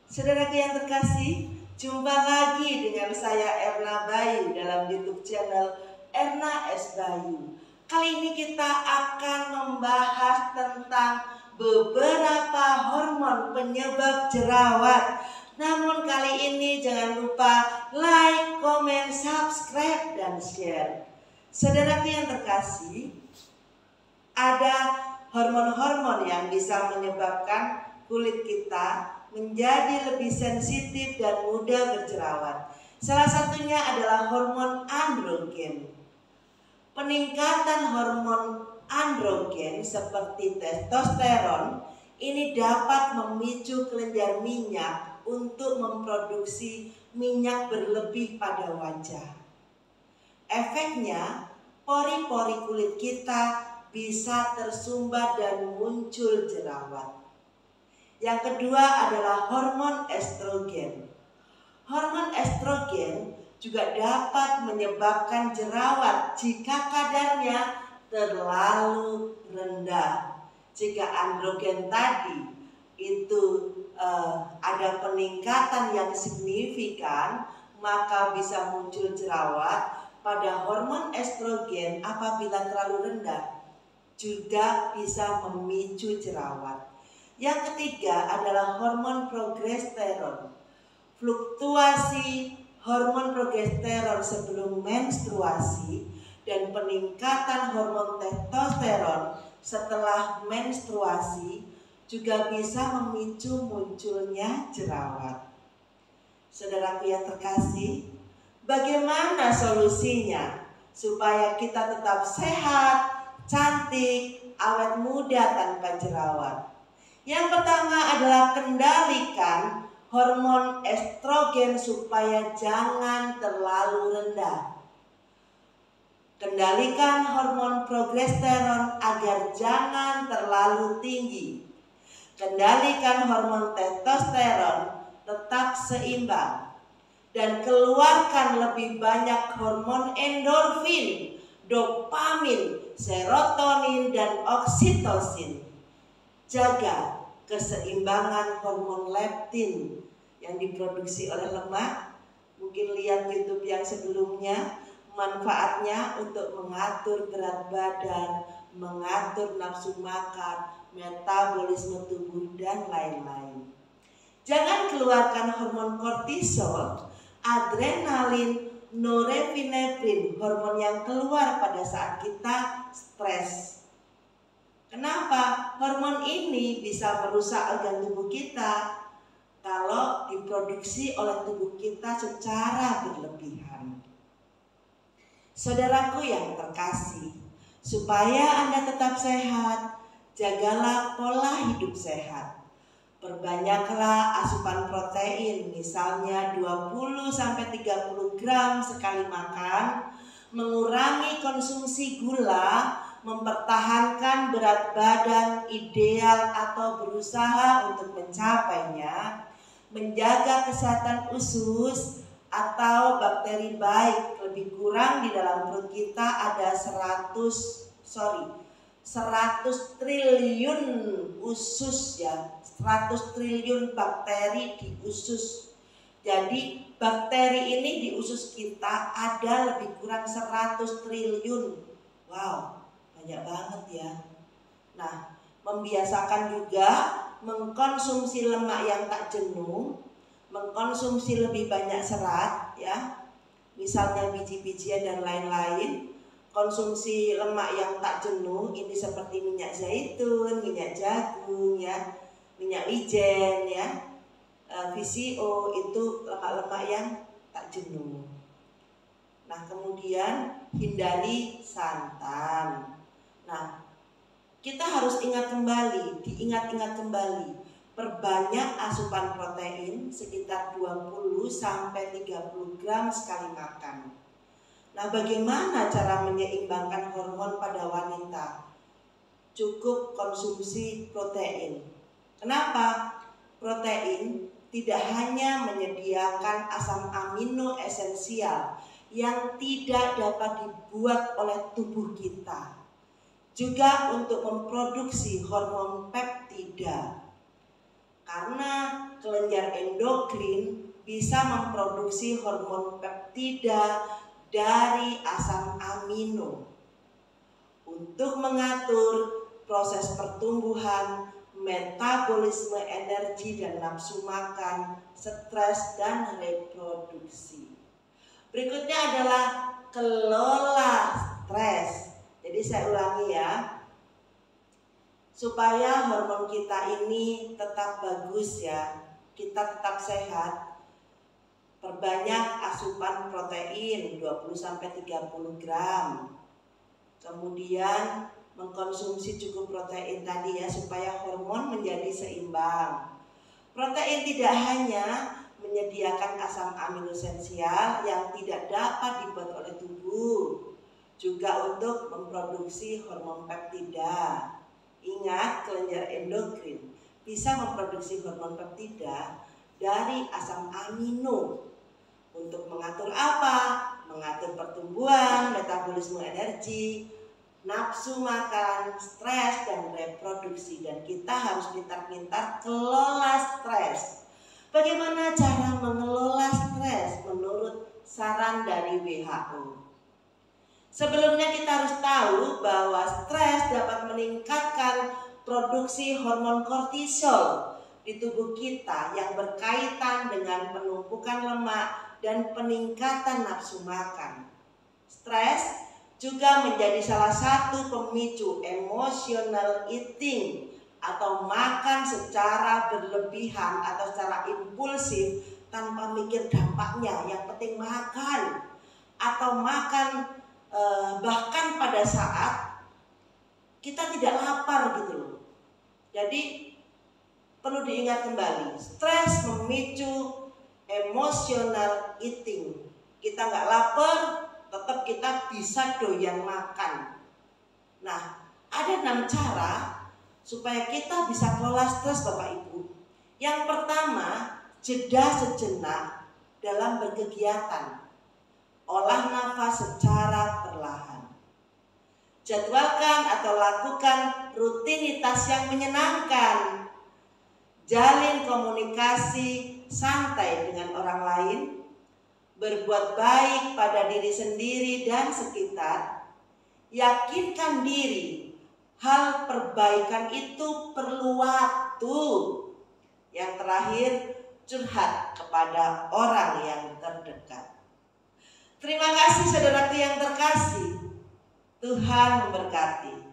Saudaraku yang terkasih, jumpa lagi dengan saya Erna Bayu dalam YouTube channel Erna S. Bayu. Kali ini kita akan membahas tentang beberapa hormon penyebab jerawat. Namun kali ini jangan lupa like, comment, subscribe, dan share. Saudaraku yang terkasih, ada hormon-hormon yang bisa menyebabkan kulit kita menjadi lebih sensitif dan mudah berjerawat. Salah satunya adalah hormon androgen. Peningkatan hormon androgen seperti testosteron ini dapat memicu kelenjar minyak untuk memproduksi minyak berlebih pada wajah. Efeknya, pori-pori kulit kita bisa tersumbat dan muncul jerawat. Yang kedua adalah hormon estrogen. Hormon estrogen juga dapat menyebabkan jerawat jika kadarnya terlalu rendah. Jika androgen tadi itu ada peningkatan yang signifikan, maka bisa muncul jerawat. Pada hormon estrogen apabila terlalu rendah juga bisa memicu jerawat. Yang ketiga adalah hormon progesteron. Fluktuasi hormon progesteron sebelum menstruasi dan peningkatan hormon testosteron setelah menstruasi juga bisa memicu munculnya jerawat. Saudaraku yang terkasih, bagaimana solusinya supaya kita tetap sehat, cantik, awet muda tanpa jerawat? Yang pertama adalah kendalikan hormon estrogen supaya jangan terlalu rendah. Kendalikan hormon progesteron agar jangan terlalu tinggi. Kendalikan hormon testosteron tetap seimbang. Dan keluarkan lebih banyak hormon endorfin, dopamin, serotonin, dan oksitosin. Jaga keseimbangan hormon leptin yang diproduksi oleh lemak. Mungkin lihat YouTube yang sebelumnya, manfaatnya untuk mengatur berat badan, mengatur nafsu makan, metabolisme tubuh, dan lain-lain. Jangan keluarkan hormon kortisol, adrenalin, norepinefrin, hormon yang keluar pada saat kita stres. Kenapa? Hormon ini bisa merusak organ tubuh kita kalau diproduksi oleh tubuh kita secara berlebihan. Saudaraku yang terkasih, supaya Anda tetap sehat, jagalah pola hidup sehat. Perbanyaklah asupan protein, misalnya 20-30 gram sekali makan, mengurangi konsumsi gula, mempertahankan berat badan ideal atau berusaha untuk mencapainya, menjaga kesehatan usus atau bakteri baik. Lebih kurang di dalam perut kita ada 100 triliun usus ya, 100 triliun bakteri di usus. Jadi bakteri ini di usus kita ada lebih kurang 100 triliun. Wow, banyak banget ya. Nah, membiasakan juga mengkonsumsi lemak yang tak jenuh, mengkonsumsi lebih banyak serat ya, misalnya biji-bijian dan lain-lain. Konsumsi lemak yang tak jenuh ini seperti minyak zaitun, minyak jagung ya, minyak wijen ya, VCO, itu lemak-lemak yang tak jenuh. Nah, kemudian hindari santan. Nah, kita harus diingat-ingat kembali, perbanyak asupan protein sekitar 20-30 gram sekali makan. Nah, bagaimana cara menyeimbangkan hormon pada wanita? Cukup konsumsi protein. Kenapa? Protein tidak hanya menyediakan asam amino esensial yang tidak dapat dibuat oleh tubuh kita, juga untuk memproduksi hormon peptida. Karena kelenjar endokrin bisa memproduksi hormon peptida dari asam amino untuk mengatur proses pertumbuhan, metabolisme energi dan nafsu makan, stres dan reproduksi. Berikutnya adalah kelola stres. Jadi saya ulangi ya, supaya hormon kita ini tetap bagus ya, kita tetap sehat, perbanyak asupan protein 20-30 gram. Kemudian mengkonsumsi cukup protein tadi ya, supaya hormon menjadi seimbang. Protein tidak hanya menyediakan asam amino esensial yang tidak dapat dibuat oleh tubuh, juga untuk memproduksi hormon peptida. Ingat, kelenjar endokrin bisa memproduksi hormon peptida dari asam amino untuk mengatur apa? Mengatur pertumbuhan, metabolisme energi, nafsu makan, stres, dan reproduksi. Dan kita harus pintar-pintar kelola stres. Bagaimana cara mengelola stres menurut saran dari WHO? Sebelumnya kita harus tahu bahwa stres dapat meningkatkan produksi hormon kortisol di tubuh kita yang berkaitan dengan penumpukan lemak dan peningkatan nafsu makan. Stres juga menjadi salah satu pemicu emotional eating atau makan secara berlebihan atau secara impulsif tanpa mikir dampaknya, yang penting makan, atau makan bahkan pada saat kita tidak lapar gitu loh. Jadi perlu diingat kembali, stres memicu emotional eating. Kita nggak lapar, tetap kita bisa doyan makan. Nah, ada 6 cara supaya kita bisa kelola stres Bapak Ibu. Yang pertama, jeda sejenak dalam berkegiatan. Olah nafas secara perlahan. Jadwalkan atau lakukan rutinitas yang menyenangkan. Jalin komunikasi santai dengan orang lain. Berbuat baik pada diri sendiri dan sekitar. Yakinkan diri, hal perbaikan itu perlu waktu. Yang terakhir, curhat kepada orang yang terdekat. Terima kasih saudaraku yang terkasih. Tuhan memberkati.